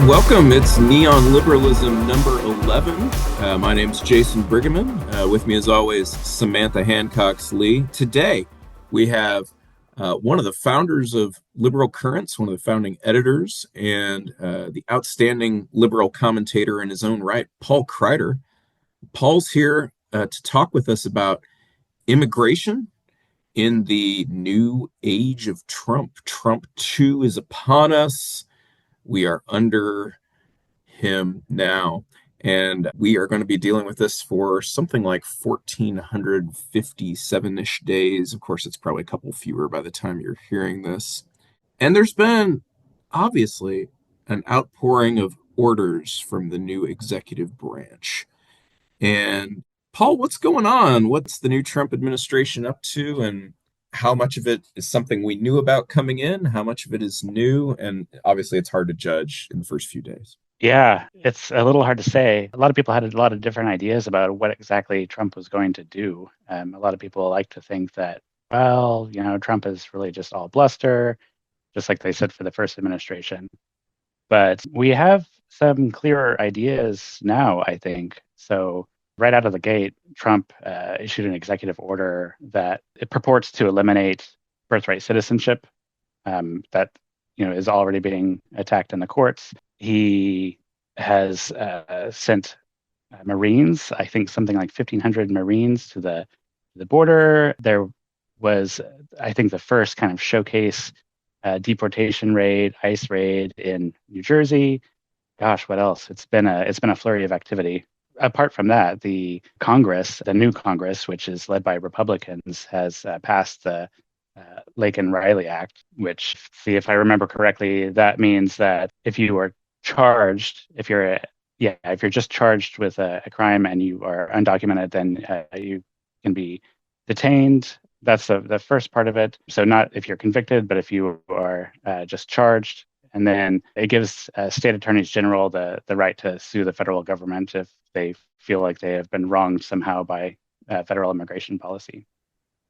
Welcome. It's Neon Liberalism number 11. My name's Jason Brigham. With me, as always, Samantha Hancox-Lee. Today, we have one of the founders of Liberal Currents, one of the founding editors, and the outstanding liberal commentator in his own right, Paul Crider. Paul's here to talk with us about immigration in the new age of Trump. Trump 2 is upon us. We are under him now, and we are going to be dealing with this for something like 1,457-ish days. Of course, it's probably a couple fewer by the time you're hearing this. And there's been, obviously, an outpouring of orders from the new executive branch. And Paul, what's going on? What's the new Trump administration up to? And how much of it is something we knew about coming in? How much of it is new? And obviously, it's hard to judge in the first few days. Yeah, it's a little hard to say. A lot of people had a lot of different ideas about what exactly Trump was going to do. A lot of people like to think that, well, Trump is really just all bluster, just like they said for the first administration. But we have some clearer ideas now, I think. So right out of the gate, Trump issued an executive order that it purports to eliminate birthright citizenship that is already being attacked in the courts. He has sent Marines, I think something like 1,500 Marines to the border. There was, I think, the first kind of showcase deportation raid, ICE raid in New Jersey. Gosh, what else? It's been a flurry of activity. Apart from that, the new Congress, which is led by Republicans, has passed the Laken-Riley Act, which, if I remember correctly, that means that if you are charged, if you're just charged with a crime and you are undocumented, then you can be detained. That's the first part of it. So not if you're convicted, but if you are just charged. And then it gives state attorneys general the right to sue the federal government if they feel like they have been wronged somehow by federal immigration policy.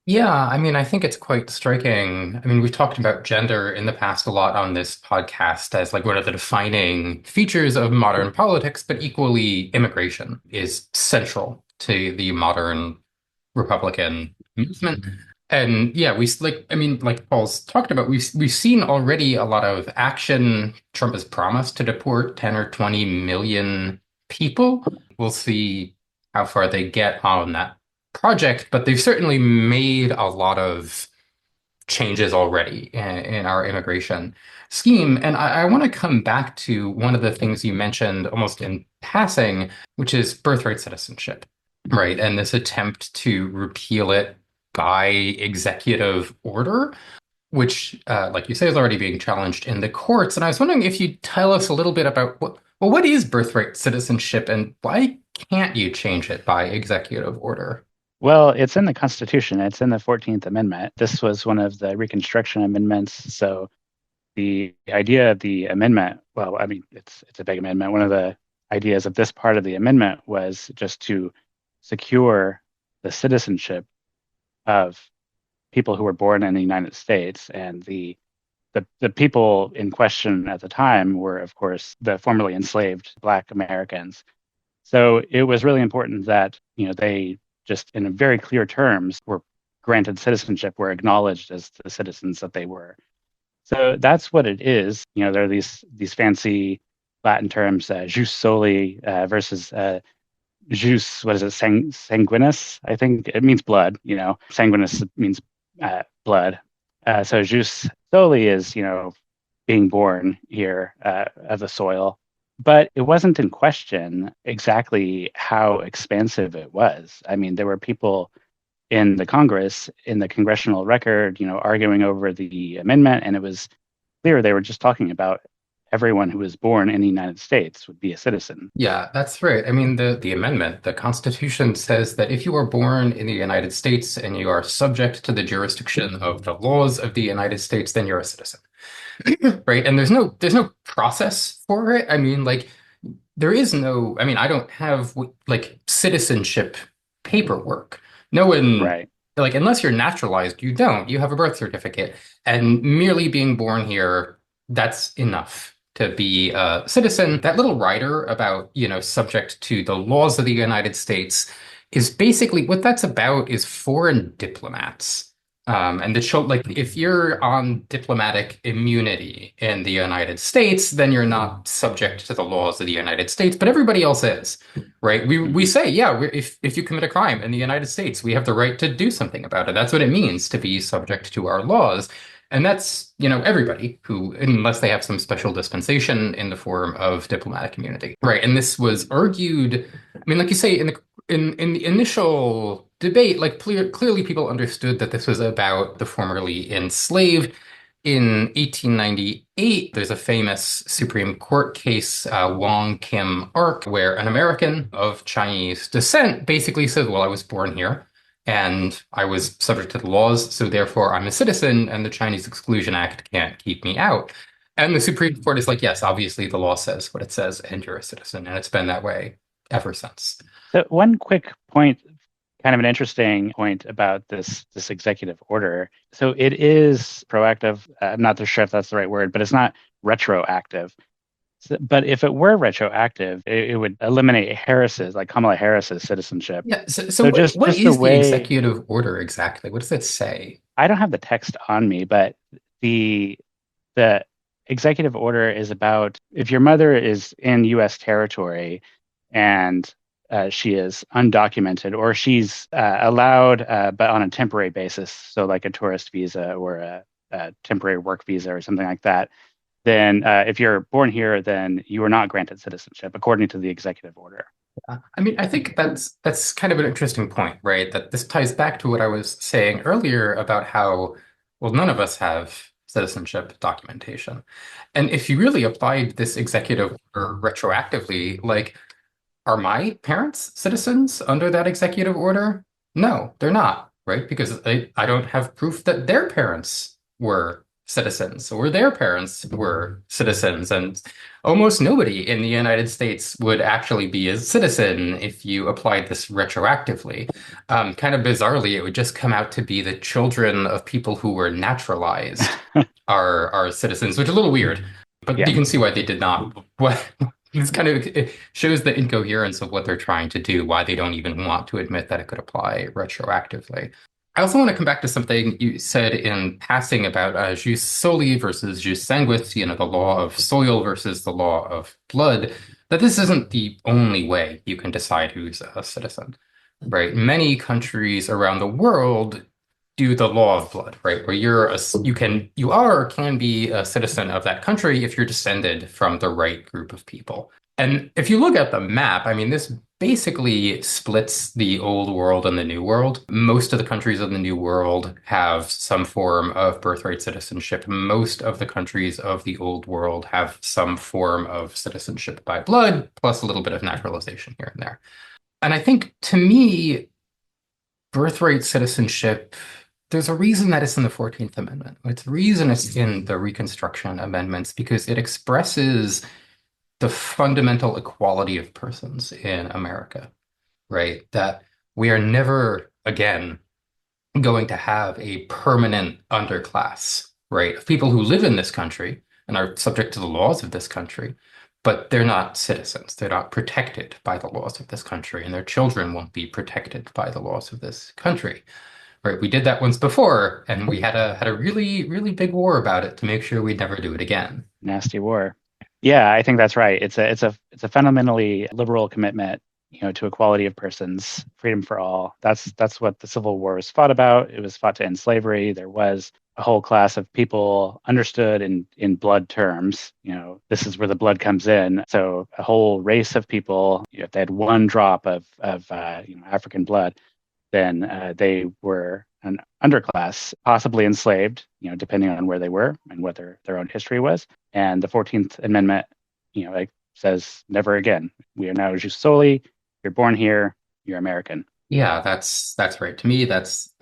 Yeah, I think it's quite striking. We've talked about gender in the past a lot on this podcast as like one of the defining features of modern politics, but equally immigration is central to the modern Republican movement. And yeah, like Paul's talked about, we've seen already a lot of action. Trump has promised to deport 10 or 20 million people. We'll see how far they get on that project, but they've certainly made a lot of changes already in our immigration scheme. And I want to come back to one of the things you mentioned almost in passing, which is birthright citizenship, right? And this attempt to repeal it by executive order, which, like you say, is already being challenged in the courts. And I was wondering if you'd tell us a little bit about what is birthright citizenship and why can't you change it by executive order? Well, it's in the Constitution. It's in the 14th Amendment. This was one of the Reconstruction amendments. So the idea of the amendment, it's a big amendment. One of the ideas of this part of the amendment was just to secure the citizenship of people who were born in the United States. And the people in question at the time were, of course, the formerly enslaved Black Americans. So it was really important that, they just in very clear terms were granted citizenship, were acknowledged as the citizens that they were. So that's what it is. There are these fancy Latin terms, jus soli versus jus, what is it, sanguinis? I think it means blood. Sanguinis means blood. So jus soli is, being born here of the soil. But it wasn't in question exactly how expansive it was. There were people in the Congress, in the congressional record, arguing over the amendment, and it was clear they were just talking about everyone who was born in the United States would be a citizen. Yeah, that's right. The amendment, the Constitution says that if you are born in the United States and you are subject to the jurisdiction of the laws of the United States, then you're a citizen. Right? And there's no process for it. There is no, I don't have like citizenship paperwork. No one, Right. like, unless you're naturalized, you don't. You have a birth certificate. And merely being born here, that's enough to be a citizen. That little rider about, subject to the laws of the United States is basically what that's about is foreign diplomats. And to show, like, if you're on diplomatic immunity in the United States, then you're not subject to the laws of the United States, but everybody else is, right? We say, yeah, if you commit a crime in the United States, we have the right to do something about it. That's what it means to be subject to our laws. And that's, everybody who, unless they have some special dispensation in the form of diplomatic immunity, right? And this was argued, I mean, like you say, in the initial debate, like clearly people understood that this was about the formerly enslaved. In 1898, there's a famous Supreme Court case, Wong Kim Ark, where an American of Chinese descent basically says, well, I was born here and I was subject to the laws, so therefore I'm a citizen, and the Chinese Exclusion Act can't keep me out. And the Supreme Court is like, yes, obviously the law says what it says, and you're a citizen, and it's been that way ever since. So one quick point, kind of an interesting point about this executive order. So it is proactive. I'm not sure if that's the right word, but it's not retroactive. But if it were retroactive, it would eliminate Harris's, like Kamala Harris's citizenship. Yeah. So what is the executive order exactly? What does it say? I don't have the text on me, but the executive order is about if your mother is in U.S. territory and she is undocumented, or she's allowed, but on a temporary basis, so like a tourist visa or a temporary work visa or something like that, then if you're born here, then you are not granted citizenship according to the executive order. I mean, I think that's kind of an interesting point, right? That this ties back to what I was saying earlier about how, well, none of us have citizenship documentation. And if you really applied this executive order retroactively, like, are my parents citizens under that executive order? No, they're not, right? Because I don't have proof that their parents were citizens or their parents were citizens. And almost nobody in the United States would actually be a citizen if you applied this retroactively. Kind of bizarrely, it would just come out to be the children of people who were naturalized are citizens, which is a little weird. But you can see why they did not. It shows the incoherence of what they're trying to do, why they don't even want to admit that it could apply retroactively. I also want to come back to something you said in passing about jus soli versus jus sanguis, the law of soil versus the law of blood, that this isn't the only way you can decide who's a citizen, right? Many countries around the world do the law of blood, right? Where you are or can be a citizen of that country if you're descended from the right group of people. And if you look at the map, I mean, this basically splits the old world and the new world. Most of the countries of the new world have some form of birthright citizenship. Most of the countries of the old world have some form of citizenship by blood, plus a little bit of naturalization here and there. And I think, to me, birthright citizenship, there's a reason that it's in the 14th Amendment. It's a reason it's in the Reconstruction Amendments, because it expresses the fundamental equality of persons in America, right? That we are never again going to have a permanent underclass, right? Of people who live in this country and are subject to the laws of this country, but they're not citizens. They're not protected by the laws of this country, and their children won't be protected by the laws of this country. Right, we did that once before, and we had a really, really big war about it to make sure we'd never do it again. Nasty war. Yeah, I think that's right. It's a fundamentally liberal commitment, to equality of persons, freedom for all. That's what the Civil War was fought about. It was fought to end slavery. There was a whole class of people understood in blood terms. This is where the blood comes in. So a whole race of people, if they had one drop of African blood, then they were an underclass, possibly enslaved, depending on where they were and what their own history was. And the 14th Amendment, it says never again. We are now jus soli. You're born here. You're American. Yeah, that's right. To me, that's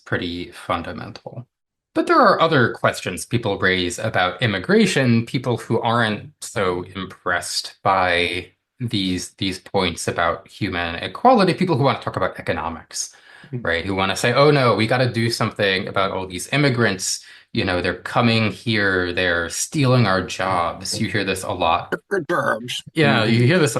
pretty fundamental. But there are other questions people raise about immigration, people who aren't so impressed by these points about human equality, people who want to talk about economics. right? Who want to say, oh no, we got to do something about all these immigrants. They're coming here, they're stealing our jobs. You hear this a lot. Yeah, you Mhm. hear this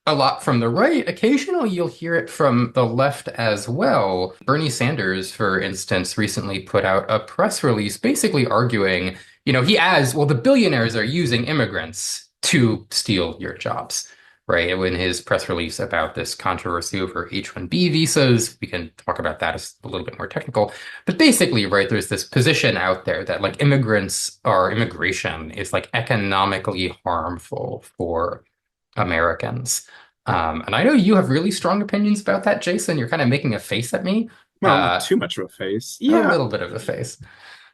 a lot from the right. Occasionally, you'll hear it from the left as well. Bernie Sanders, for instance, recently put out a press release basically arguing, he adds, well, the billionaires are using immigrants to steal your jobs, right? In his press release about this controversy over H-1B visas, we can talk about that as a little bit more technical. But basically, right, there's this position out there that like immigration is like economically harmful for Americans. And I know you have really strong opinions about that, Jason. You're kind of making a face at me. Well, not too much of a face. A Yeah, little bit of a face.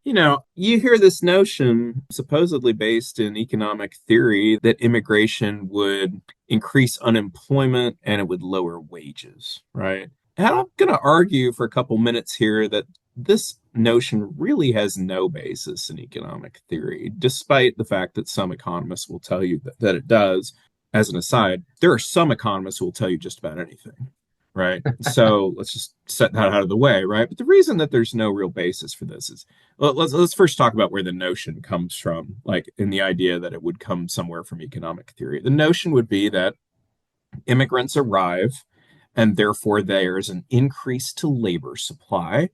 you hear this notion, supposedly based in economic theory, that immigration would increase unemployment and it would lower wages, right? And I'm going to argue for a couple minutes here that this notion really has no basis in economic theory, despite the fact that some economists will tell you that it does. As an aside, there are some economists who will tell you just about anything, right? So let's just set that out of the way, right? But the reason that there's no real basis for this is, well, let's first talk about where the notion comes from, like in the idea that it would come somewhere from economic theory. The notion would be that immigrants arrive and therefore there's an increase to labor supply,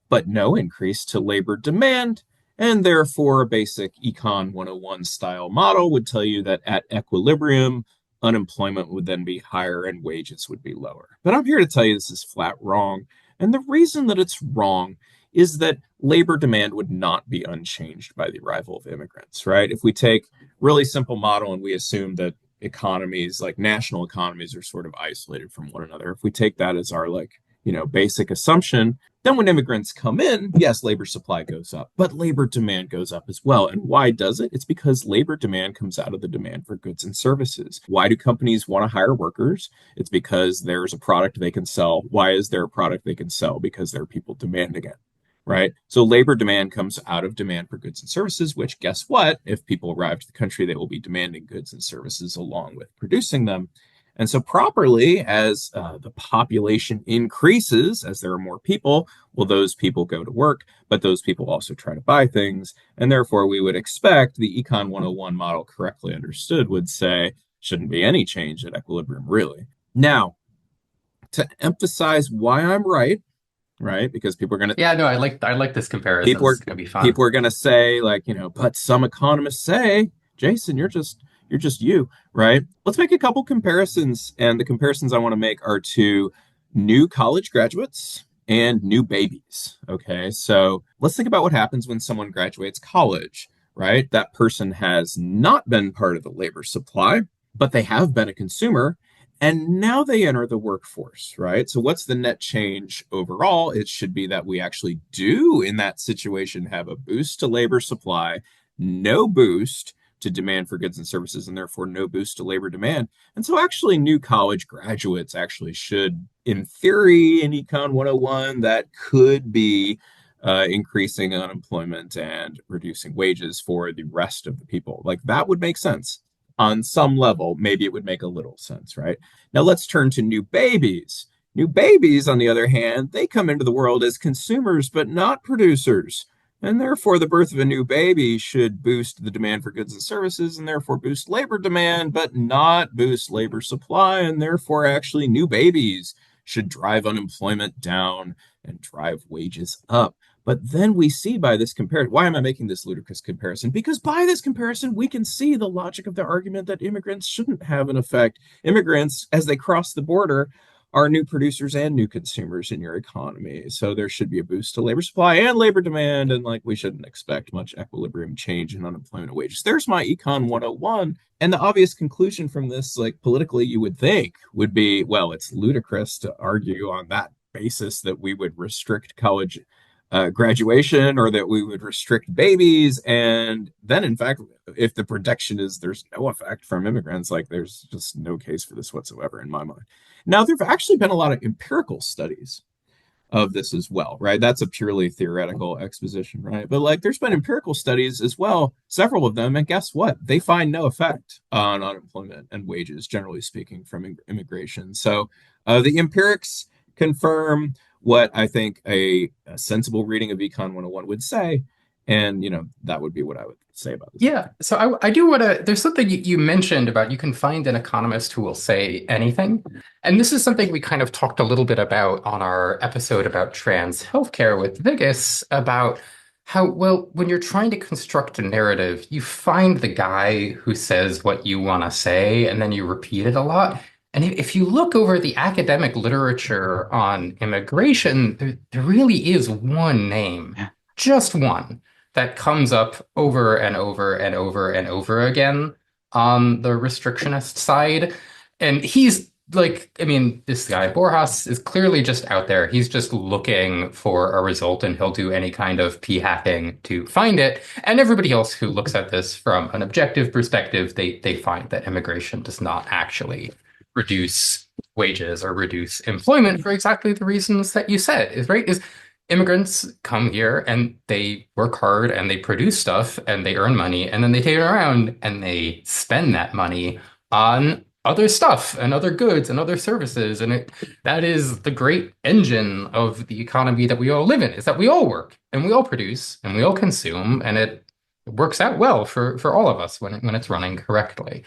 but no increase to labor demand. And therefore, a basic Econ 101 style model would tell you that at equilibrium, unemployment would then be higher and wages would be lower. But I'm here to tell you this is flat wrong. And the reason that it's wrong is that labor demand would not be unchanged by the arrival of immigrants, right? If we take really simple model and we assume that economies, like national economies, are sort of isolated from one another, if we take that as our basic assumption, then when immigrants come in, yes, labor supply goes up, but labor demand goes up as well. And why does it? It's because labor demand comes out of the demand for goods and services. Why do companies want to hire workers? It's because there's a product they can sell. Why is there a product they can sell? Because there are people demanding it, right? So labor demand comes out of demand for goods and services, which guess what? If people arrive to the country, they will be demanding goods and services along with producing them. And so, properly, as the population increases, as there are more people, well, those people go to work, but those people also try to buy things. And therefore, we would expect the Econ 101 model, correctly understood, would say shouldn't be any change at equilibrium, really. Now, to emphasize why I'm right? Because people are going to Yeah, no, I like this comparison. people This are is gonna be fun. people are going to say like, but some economists say, Jason, you're just you, right? Let's make a couple comparisons, and the comparisons I want to make are to new college graduates and new babies. Okay, so let's think about what happens when someone graduates college, right? That person has not been part of the labor supply, but they have been a consumer, and now they enter the workforce, right? So, what's the net change overall? It should be that we actually do, in that situation, have a boost to labor supply, no boost to demand for goods and services, and therefore no boost to labor demand. And so, actually, new college graduates actually should, in theory, in Econ 101, that could be increasing unemployment and reducing wages for the rest of the people. Like that would make sense on some level. Maybe it would make a little sense, right? Now let's turn to new babies. New babies, on the other hand, they come into the world as consumers, but not producers. And therefore, the birth of a new baby should boost the demand for goods and services, and therefore boost labor demand, but not boost labor supply. And therefore, actually, new babies should drive unemployment down and drive wages up. But then we see by this comparison, why am I making this ludicrous comparison? Because by this comparison, we can see the logic of the argument that immigrants shouldn't have an effect. Immigrants, as they cross the border, are new producers and new consumers in your economy. So there should be a boost to labor supply and labor demand. And like we shouldn't expect much equilibrium change in unemployment and wages. There's my Econ 101. And the obvious conclusion from this, like politically, you would think would be, well, it's ludicrous to argue on that basis that we would restrict college graduation or that we would restrict babies. And then, in fact, if the prediction is there's no effect from immigrants, like there's just no case for this whatsoever in my mind. Now, there have actually been a lot of empirical studies of this as well, right? That's a purely theoretical exposition, right? But like there's been empirical studies as well, several of them, and guess what? They find no effect on unemployment and wages, generally speaking, from immigration. So the empirics confirm what I think a sensible reading of Econ 101 would say. And, that would be what I would say about this. Yeah, so I do want to. There's something you mentioned about you can find an economist who will say anything. And this is something we kind of talked a little bit about on our episode about trans healthcare with Vigus about how, well, when you're trying to construct a narrative, you find the guy who says what you want to say, and then you repeat it a lot. And if you look over the academic literature on immigration, there really is one name, just one that comes up over and over and over and over again on the restrictionist side. And he's like, I mean, this guy, Borjas, is clearly just out there. He's just looking for a result and he'll do any kind of p-hacking to find it. And everybody else who looks at this from an objective perspective, they find that immigration does not actually reduce wages or reduce employment for exactly the reasons that you said, is immigrants come here and they work hard and they produce stuff and they earn money and then they take it around and they spend that money on other stuff and other goods and other services. And that is the great engine of the economy that we all live in, is that we all work and we all produce and we all consume, and it works out well for all of us when it's running correctly.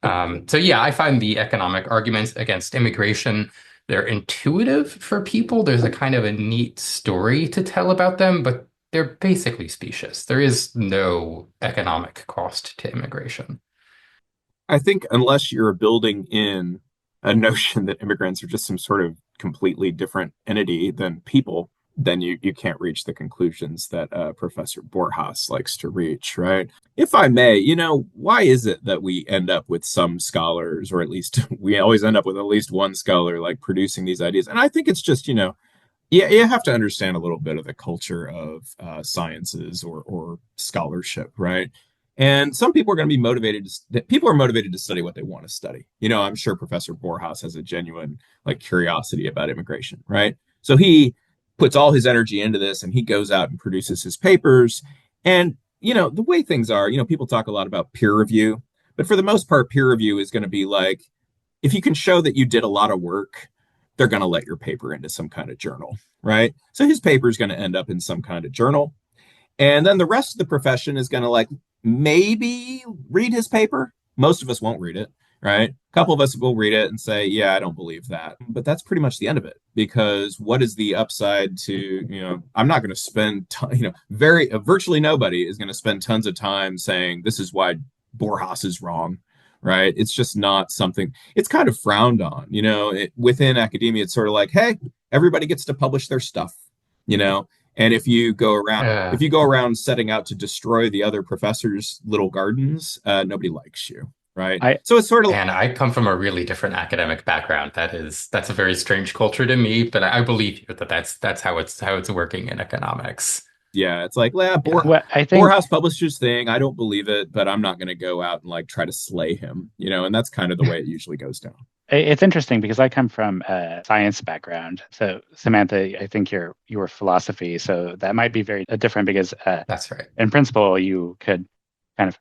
So yeah, I find the economic arguments against immigration, they're intuitive for people. There's a kind of a neat story to tell about them, but they're basically specious. There is no economic cost to immigration. I think unless you're building in a notion that immigrants are just some sort of completely different entity than people, then you can't reach the conclusions that Professor Borjas likes to reach, right? If I may, why is it that we end up with some scholars, or at least we always end up with at least one scholar like producing these ideas? And I think it's just, you have to understand a little bit of the culture of sciences or scholarship, right? And some people are going to be motivated people are motivated to study what they want to study. I'm sure Professor Borjas has a genuine curiosity about immigration, right? So he puts all his energy into this and he goes out and produces his papers. And, the way things are, people talk a lot about peer review, but for the most part, peer review is going to be like, if you can show that you did a lot of work, they're going to let your paper into some kind of journal, right? So his paper is going to end up in some kind of journal. And then the rest of the profession is going to maybe read his paper. Most of us won't read it, right? A couple of us will read it and say, yeah, I don't believe that. But that's pretty much the end of it, because what is the upside to, I'm not going to spend, virtually nobody is going to spend tons of time saying this is why Borjas is wrong, right? It's just not something, it's kind of frowned on, within academia. It's sort of like, hey, everybody gets to publish their stuff, and if you go around setting out to destroy the other professors' little gardens, nobody likes you, right? So it's sort of. And I come from a really different academic background. That's a very strange culture to me, but I believe you that that's how it's working in economics. Yeah, it's like, Borjas published his thing. I don't believe it, but I'm not going to go out and try to slay him, and that's kind of the way it usually goes down. It's interesting because I come from a science background. So Samantha, I think you were philosophy, so that might be very different because that's right. In principle, you could kind of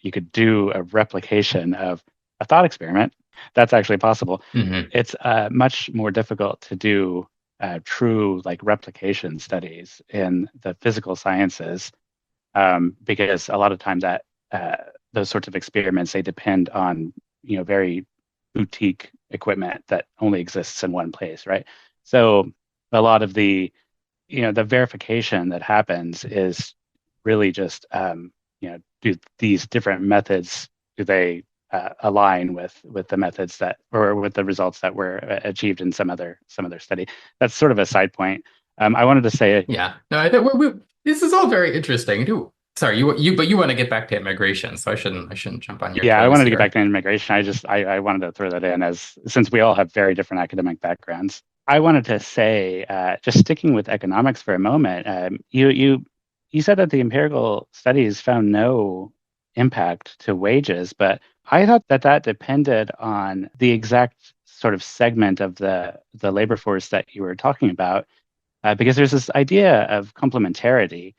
you could do a replication of a thought experiment. That's actually possible. Mm-hmm. It's much more difficult to do true replication studies in the physical sciences because a lot of times that those sorts of experiments, they depend on very boutique equipment that only exists in one place, right? So a lot of the the verification that happens is really just do these different methods, do they align with the methods that, or with the results that were achieved in some other study? That's sort of a side point. I wanted to say, yeah, no, I think this is all very interesting. Sorry, but you want to get back to immigration, so I shouldn't jump on your. Yeah, I wanted to get back to immigration. I wanted to throw that in since we all have very different academic backgrounds. I wanted to say, just sticking with economics for a moment, you said that the empirical studies found no impact to wages, but I thought that depended on the exact sort of segment of the labor force that you were talking about, because there's this idea of complementarity,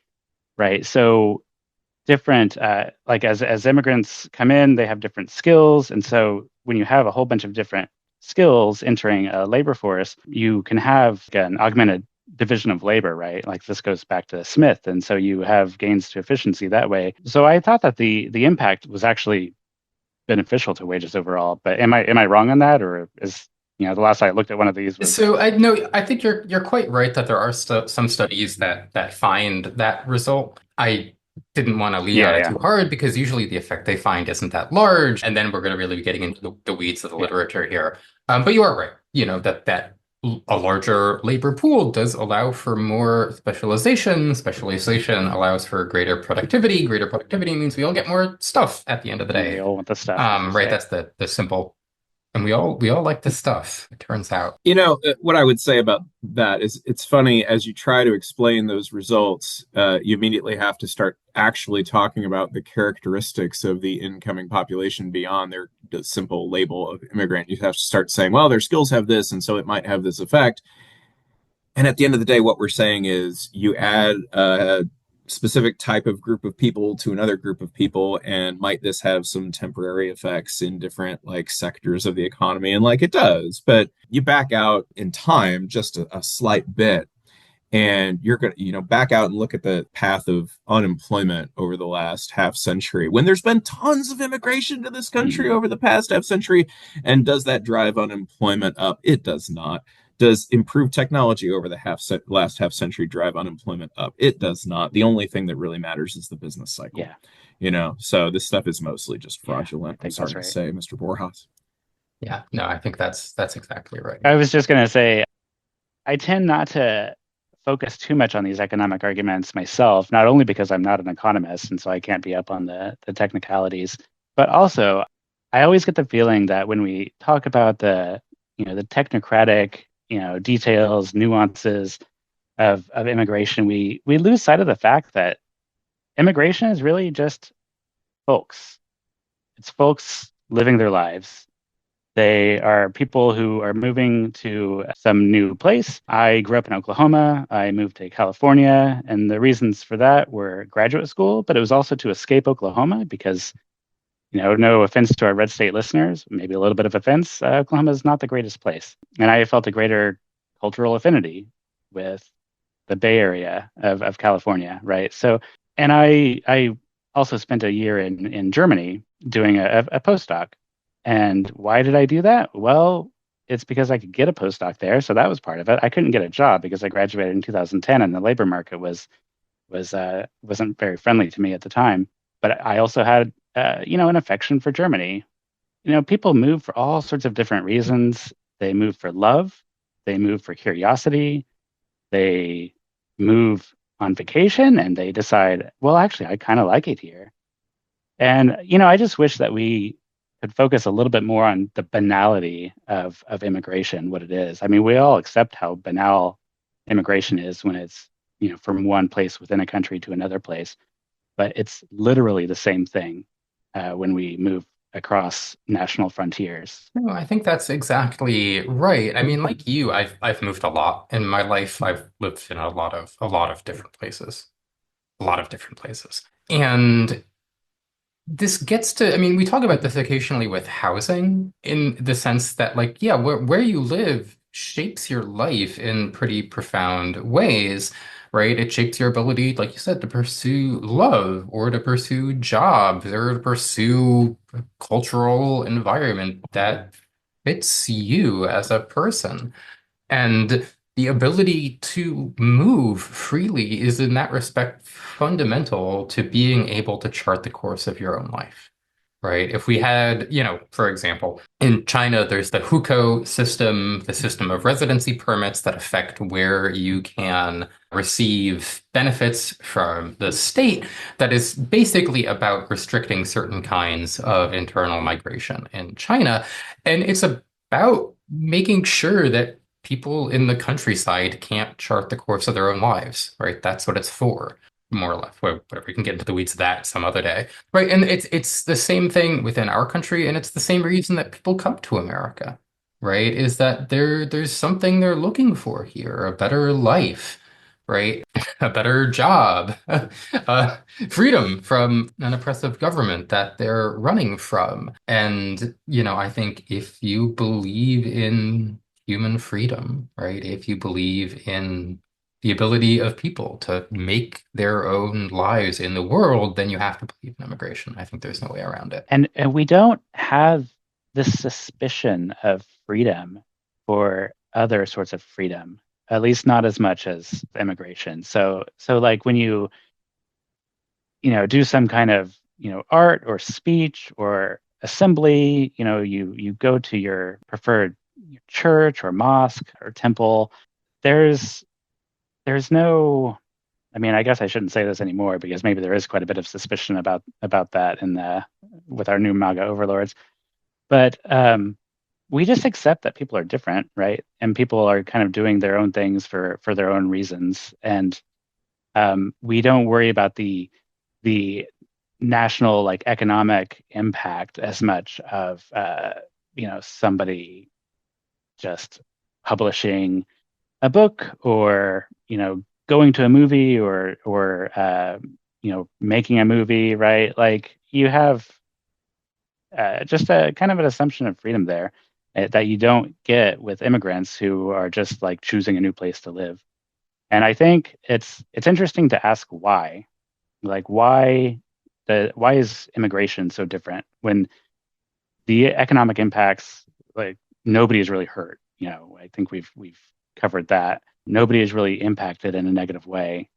right? So different, as immigrants come in, they have different skills, and so when you have a whole bunch of different skills entering a labor force, you can have an augmented division of labor, right? Like this goes back to Smith, and so you have gains to efficiency that way. So I thought that the impact was actually beneficial to wages overall. But am I wrong on that, or is the last I looked at one of these was So I know I think you're quite right that there are some studies that find that result. I didn't want to lean on yeah, it yeah, too hard because usually the effect they find isn't that large, and then we're going to really be getting into the weeds of the yeah, literature here. But you are right, that a larger labor pool does allow for more specialization. Specialization allows for greater productivity. Greater productivity means we all get more stuff at the end of the and we day. all want the stuff, as you Right, say. that's the simple, and we all like the stuff, it turns out. What I would say about that is it's funny as you try to explain those results, you immediately have to start actually talking about the characteristics of the incoming population beyond their the simple label of immigrant. You have to start saying, well, their skills have this, and so it might have this effect. And at the end of the day, what we're saying is you add a specific type of group of people to another group of people, and might this have some temporary effects in different like sectors of the economy? And like it does, but you back out in time just a slight bit, and you're going to back out and look at the path of unemployment over the last half century when there's been tons of immigration to this country Mhm. over the past half century. And does that drive unemployment up? It does not. Does improved technology over the last half century drive unemployment up? It does not. The only thing that really matters is the business cycle. Yeah, So this stuff is mostly just yeah, I fraudulent, I'm think that's sorry to right. say, Mr. Borjas. Yeah, no, I think that's exactly right. I was just gonna say I tend not to focus too much on these economic arguments myself, not only because I'm not an economist and so I can't be up on the technicalities, but also I always get the feeling that when we talk about the technocratic, details, nuances of immigration, we lose sight of the fact that immigration is really just folks. It's folks living their lives. They are people who are moving to some new place. I grew up in Oklahoma. I moved to California. And the reasons for that were graduate school, but it was also to escape Oklahoma because, no offense to our red state listeners, maybe a little bit of offense, Oklahoma is not the greatest place. And I felt a greater cultural affinity with the Bay Area of California, right? So, and I also spent a year in Germany doing a postdoc. And why did I do that? Well, it's because I could get a postdoc there, so that was part of it. I couldn't get a job because I graduated in 2010, and the labor market wasn't very friendly to me at the time. But I also had an affection for Germany. People move for all sorts of different reasons. They move for love, they move for curiosity, they move on vacation, and they decide, well, actually, I kind of like it here. And I just wish that we could focus a little bit more on the banality of immigration, what it is. I mean, we all accept how banal immigration is when it's from one place within a country to another place, but it's literally the same thing when we move across national frontiers. No, I think that's exactly right. I mean, like you, I've moved a lot in my life. I've lived in a lot of different places, a lot of different places. And this gets to, I mean, we talk about this occasionally with housing in the sense that, like, yeah, where you live shapes your life in pretty profound ways, right? It shapes your ability, like you said, to pursue love or to pursue jobs or to pursue a cultural environment that fits you as a person. And the ability to move freely is, in that respect, fundamental to being able to chart the course of your own life, right? If we had, for example, in China, there's the hukou system, the system of residency permits that affect where you can receive benefits from the state that is basically about restricting certain kinds of internal migration in China. And it's about making sure that people in the countryside can't chart the course of their own lives, right? That's what it's for, more or less. Whatever, we can get into the weeds of that some other day, right? And it's the same thing within our country, and it's the same reason that people come to America, right? Is that there's something they're looking for here, a better life, right? a better job, freedom from an oppressive government that they're running from. And, I think if you believe in human freedom, right, if you believe in the ability of people to make their own lives in the world, then you have to believe in immigration. I think there's no way around it. And we don't have this suspicion of freedom for other sorts of freedom, at least not as much as immigration. So like when do some kind of, art or speech or assembly, you go to your preferred church or mosque or temple, there's no, I mean, I guess I shouldn't say this anymore because maybe there is quite a bit of suspicion about that in the with our new MAGA overlords. But we just accept that people are different, right? And people are kind of doing their own things for their own reasons, and we don't worry about the national like economic impact as much of somebody just publishing a book or going to a movie or making a movie, right? Like you have just a kind of an assumption of freedom there that you don't get with immigrants who are just like choosing a new place to live. And I think it's interesting to ask why. Like why is immigration so different when the economic impacts, like nobody is really hurt. I think we've covered that. Nobody is really impacted in a negative way.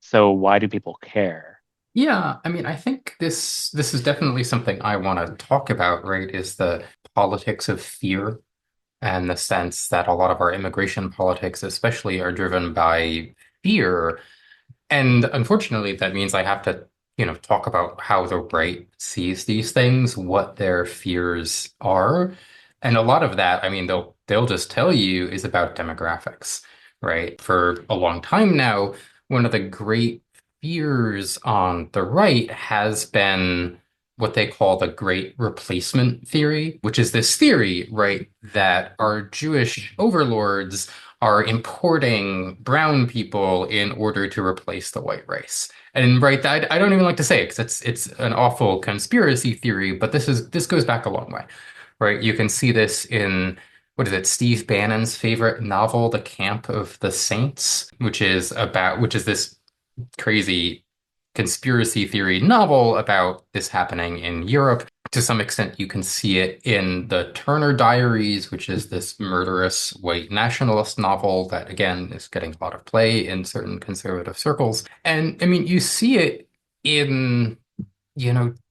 So why do people care? Yeah, I mean, I think this is definitely something I want to talk about, right? Is the politics of fear and the sense that a lot of our immigration politics, especially, are driven by fear. And unfortunately, that means I have to, talk about how the right sees these things, what their fears are. And a lot of that, I mean, they'll just tell you is about demographics, right? For a long time now, one of the great fears on the right has been what they call the Great Replacement theory, which is this theory, right, that our Jewish overlords are importing brown people in order to replace the white race. And right, I don't even like to say it because it's an awful conspiracy theory, but this goes back a long way, right? You can see this in what is it, Steve Bannon's favorite novel, The Camp of the Saints, which is this crazy conspiracy theory novel about this happening in Europe. To some extent, you can see it in the Turner Diaries, which is this murderous white nationalist novel that, again, is getting a lot of play in certain conservative circles. And I mean, you see it in,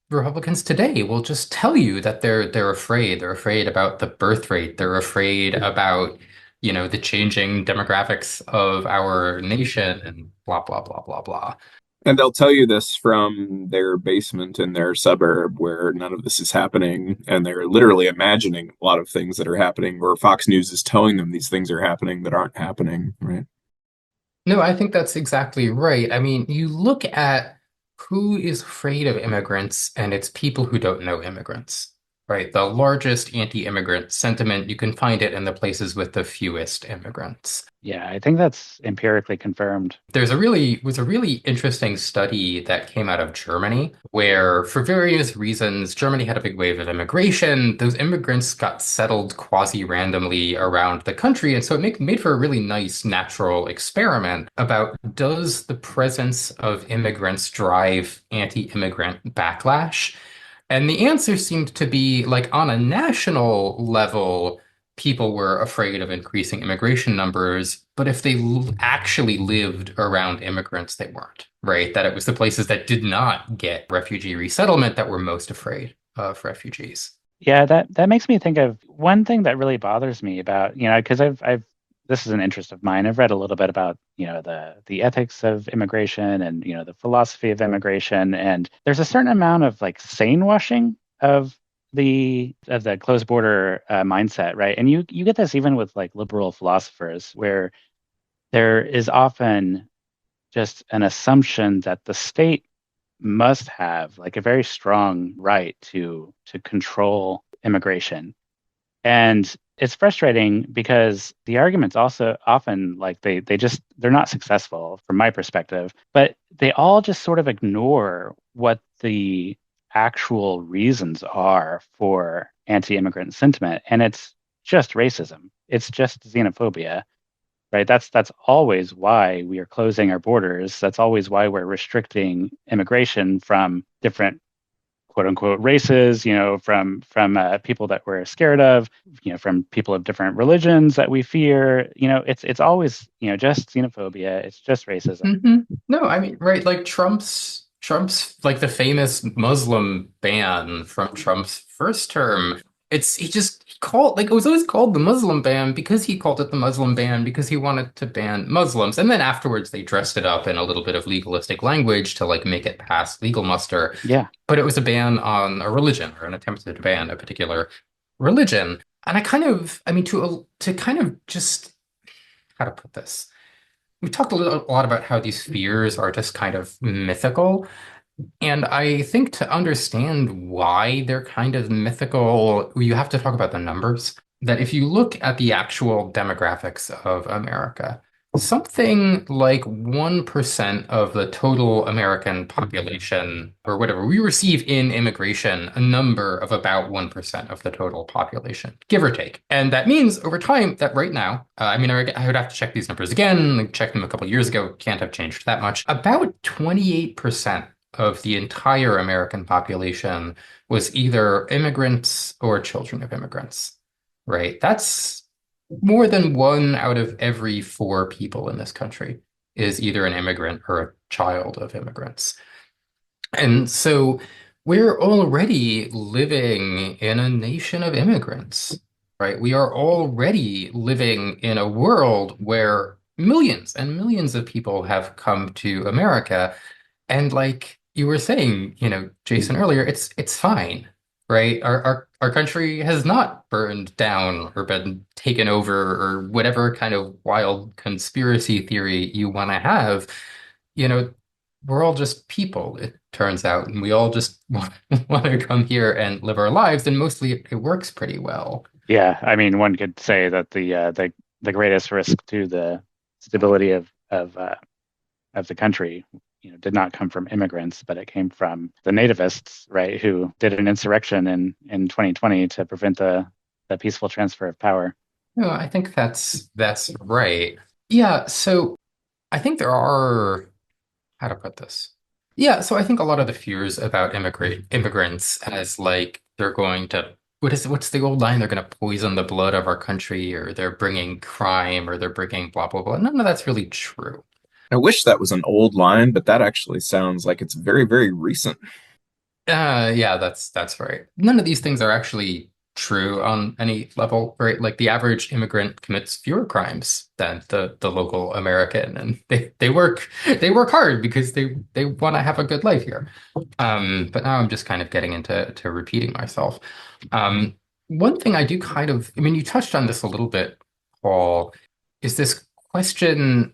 Republicans today will just tell you that they're afraid. They're afraid about the birth rate. They're afraid about, the changing demographics of our nation and blah, blah, blah, blah, blah. And they'll tell you this from their basement in their suburb where none of this is happening. And they're literally imagining a lot of things that are happening, where Fox News is telling them these things are happening that aren't happening, right? No, I think that's exactly right. I mean, you look at who is afraid of immigrants, and it's people who don't know immigrants, right? The largest anti-immigrant sentiment, you can find it in the places with the fewest immigrants. Yeah, I think that's empirically confirmed. Was a really interesting study that came out of Germany, where for various reasons, Germany had a big wave of immigration. Those immigrants got settled quasi-randomly around the country, and so it made for a really nice natural experiment about does the presence of immigrants drive anti-immigrant backlash? And the answer seemed to be like on a national level, people were afraid of increasing immigration numbers, but if they actually lived around immigrants, they weren't, right? That it was the places that did not get refugee resettlement that were most afraid of refugees. Yeah, that makes me think of one thing that really bothers me about, because I've this is an interest of mine. I've read a little bit about, the ethics of immigration and, the philosophy of immigration. And there's a certain amount of like sane washing of the closed border mindset, right? And you get this even with like liberal philosophers, where there is often just an assumption that the state must have like a very strong right to control immigration. And It's frustrating because the arguments also often like they're not successful from my perspective, but they all just sort of ignore what the actual reasons are for anti-immigrant sentiment. And it's just racism. It's just xenophobia, right? That's always why we are closing our borders. That's always why we're restricting immigration from different quote unquote races, from people that we're scared of, from people of different religions that we fear. It's always, just xenophobia. It's just racism. No, I mean, right, like Trump's like the famous Muslim ban from Trump's first term. He just he called like it was always called the Muslim ban because he called it the Muslim ban because he wanted to ban Muslims. And then afterwards they dressed it up in a little bit of legalistic language to like make it pass legal muster. Yeah. But it was a ban on a religion or an attempt to ban a particular religion. And I mean, to kind of just how to put this. We talked a lot about how these fears are just kind of mythical. And I think to understand why they're kind of mythical, you have to talk about the numbers. That if you look at the actual demographics of America, something like 1% of the total American population, or whatever, we receive in immigration a number of about 1% of the total population, give or take. And that means over time that right now, I mean, I would have to check these numbers again, like checked them a couple of years ago, can't have changed that much. About 28% of the entire American population was either immigrants or children of immigrants, right? That's more than one out of every four people in this country is either an immigrant or a child of immigrants. And so we're already living in a nation of immigrants, right? We are already living in a world where millions and millions of people have come to America. And like you were saying, Jason earlier, it's fine, right? Our country has not burned down or been taken over or whatever kind of wild conspiracy theory you want to have. You know, we're all just people, it turns out, and we all just want to come here and live our lives, and mostly it works pretty well. Yeah. I mean, one could say that the greatest risk to the stability of the country, did not come from immigrants, but it came from the nativists, right, who did an insurrection in 2020 to prevent the peaceful transfer of power. No, I think that's right. Yeah, so I think there are how to put this. Yeah, so I think a lot of the fears about immigrants as like they're going to what's the old line? They're going to poison the blood of our country, or they're bringing crime, or they're bringing blah blah blah. None of that's really true. I wish that was an old line, but that actually sounds like it's very, very recent. Yeah, that's right. None of these things are actually true on any level, right? Like the average immigrant commits fewer crimes than the local American, and they work hard because they want to have a good life here. But now I'm just kind of getting into repeating myself. One thing I do I mean, you touched on this a little bit, Paul, is this question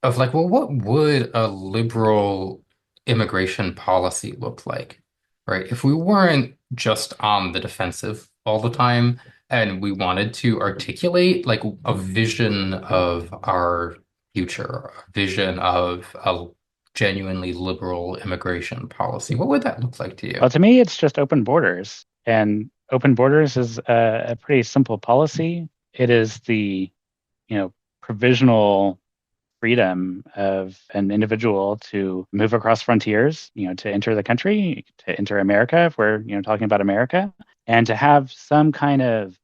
of like, well, what would a liberal immigration policy look like, right? If we weren't just on the defensive all the time and we wanted to articulate like a vision of our future, a vision of a genuinely liberal immigration policy, what would that look like to you? Well, to me, it's just open borders, and open borders is a pretty simple policy. It is the, provisional freedom of an individual to move across frontiers, to enter the country, to enter America, if we're, talking about America, and to have some kind of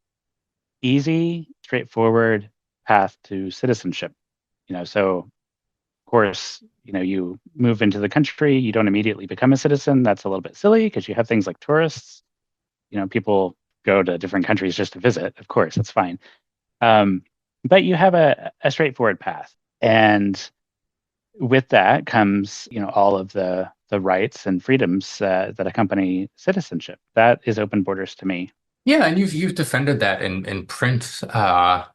easy, straightforward path to citizenship. So of course, you move into the country, you don't immediately become a citizen. That's a little bit silly because you have things like tourists. People go to different countries just to visit. Of course, that's fine. But you have a straightforward path. And with that comes, all of the rights and freedoms that accompany citizenship. That is open borders to me. Yeah, and you've defended that in print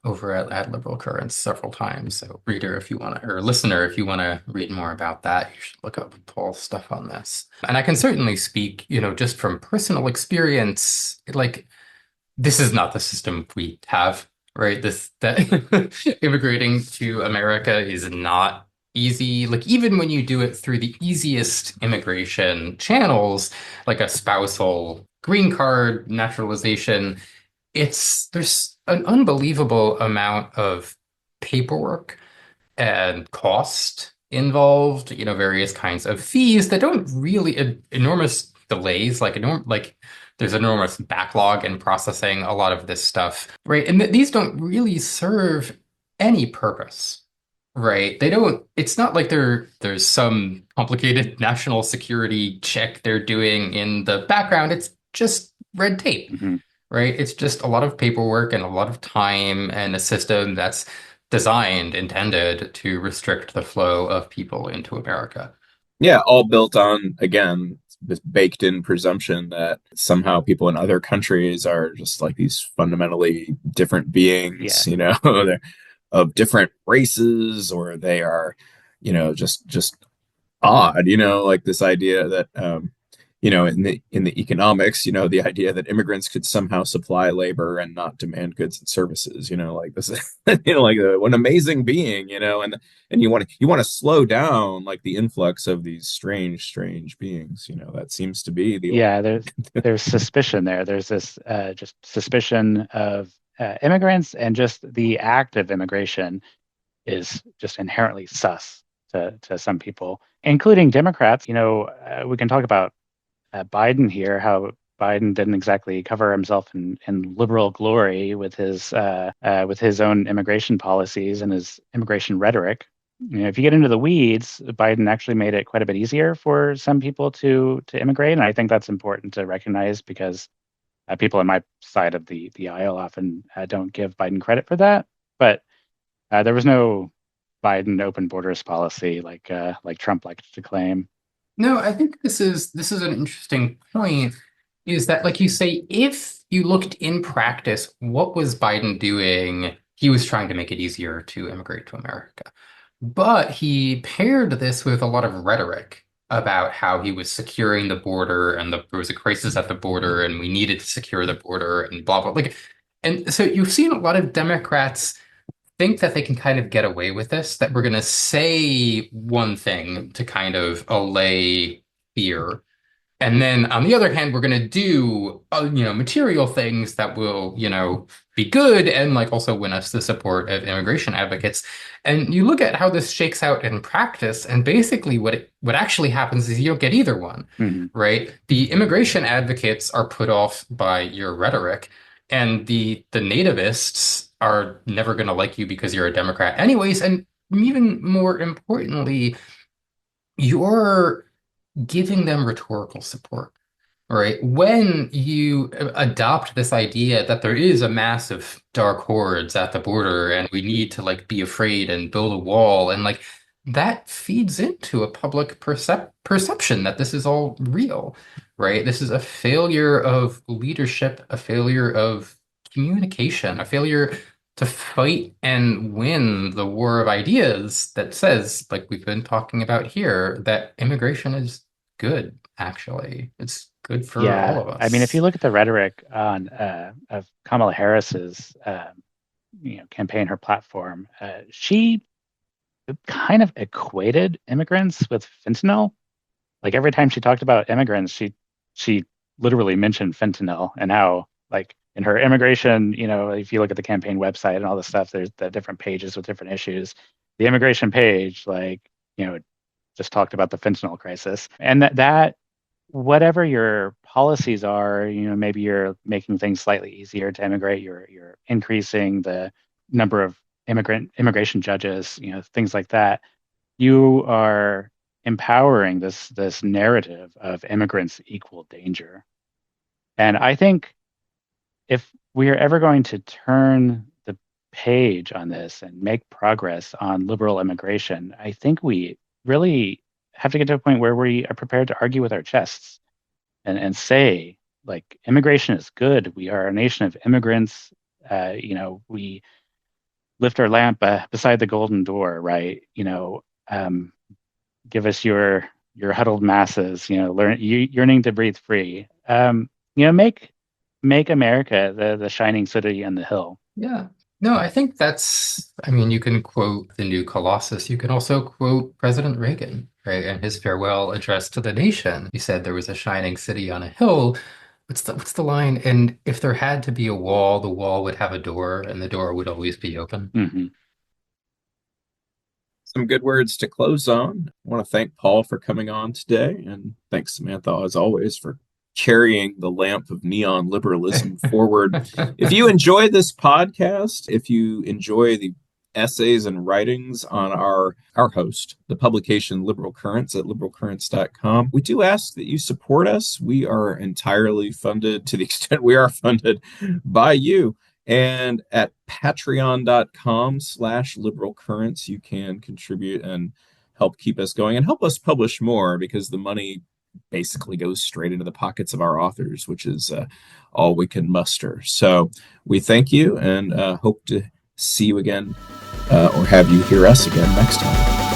over at Liberal Currents several times. So, reader, if you want to, or listener, if you want to read more about that, you should look up Paul's stuff on this. And I can certainly speak, just from personal experience, like this is not the system we have, right? This that immigrating to America is not easy. Like even when you do it through the easiest immigration channels, like a spousal green card naturalization, there's an unbelievable amount of paperwork and cost involved, various kinds of fees that don't really enormous delays, like there's enormous backlog in processing a lot of this stuff, right? And these don't really serve any purpose, right? They don't, it's not like there's some complicated national security check they're doing in the background. It's just red tape, Hmm. right? It's just a lot of paperwork and a lot of time and a system that's designed, intended to restrict the flow of people into America. Yeah, all built on, again, this baked in presumption that somehow people in other countries are just like these fundamentally different beings, Yeah. they're of different races, or they are, just odd, like this idea that in the economics, the idea that immigrants could somehow supply labor and not demand goods and services, like this is like an amazing being, and you want to slow down like the influx of these strange beings, that seems to be the Yeah, there's suspicion there. There's this just suspicion of immigrants, and just the act of immigration is just inherently sus to some people, including Democrats. We can talk about Biden here, how Biden didn't exactly cover himself in liberal glory with his own immigration policies and his immigration rhetoric. If you get into the weeds, Biden actually made it quite a bit easier for some people to immigrate, and I think that's important to recognize because people on my side of the aisle often don't give Biden credit for that. But there was no Biden open borders policy like Trump liked to claim. No, I think this is an interesting point, is that like you say, if you looked in practice, what was Biden doing? He was trying to make it easier to immigrate to America. But he paired this with a lot of rhetoric about how he was securing the border and there was a crisis at the border and we needed to secure the border and blah blah. And so you've seen a lot of Democrats think that they can kind of get away with this, that we're going to say one thing to kind of allay fear. And then on the other hand, we're going to do, material things that will, be good and like also win us the support of immigration advocates. And you look at how this shakes out in practice, and basically what actually happens is you don't get either one, Mhm. right? The immigration advocates are put off by your rhetoric, and the nativists are never going to like you because you're a Democrat anyways. And even more importantly, you're giving them rhetorical support, right? When you adopt this idea that there is a mass of dark hordes at the border and we need to like be afraid and build a wall, and like that feeds into a public perception that this is all real, right? This is a failure of leadership, a failure of communication, a failure to fight and win the war of ideas that says, like we've been talking about here, that immigration is good, actually. It's good for all Yeah, of I mean, if you us. look at the rhetoric of Kamala Harris's campaign, her platform, she kind of equated immigrants with fentanyl. Like every time she talked about immigrants, she literally mentioned fentanyl, and how like in her immigration, if you look at the campaign website and all the stuff, there's the different pages with different issues. The immigration page, like, just talked about the fentanyl crisis, and that whatever your policies are, maybe you're making things slightly easier to immigrate, you're increasing the number of immigration judges, things like that. You are empowering this narrative of immigrants equal danger. And I think if we are ever going to turn the page on this and make progress on liberal immigration, I think we really have to get to a point where we are prepared to argue with our chests and say, like, immigration is good. We are a nation of immigrants. We lift our lamp beside the golden door, right? Give us your huddled masses, yearning to breathe free. Make make America the shining city on the hill. Yeah. No, I think I mean, you can quote the new Colossus. You can also quote President Reagan, right? And his farewell address to the nation. He said there was a shining city on a hill. What's the line? And if there had to be a wall, the wall would have a door, and the door would always be open. Mm-hmm. Some good words to close on. I want to thank Paul for coming on today, and thanks, Samantha, as always, for carrying the lamp of neon liberalism forward. If you enjoy this podcast, if you enjoy the essays and writings on our host, the publication Liberal Currents at liberalcurrents.com, we do ask that you support us. We are entirely funded, to the extent we are funded, by you. And at patreon.com/liberalcurrents, you can contribute and help keep us going and help us publish more, because the money basically goes straight into the pockets of our authors, which is all we can muster. So we thank you and hope to see you again or have you hear us again next time.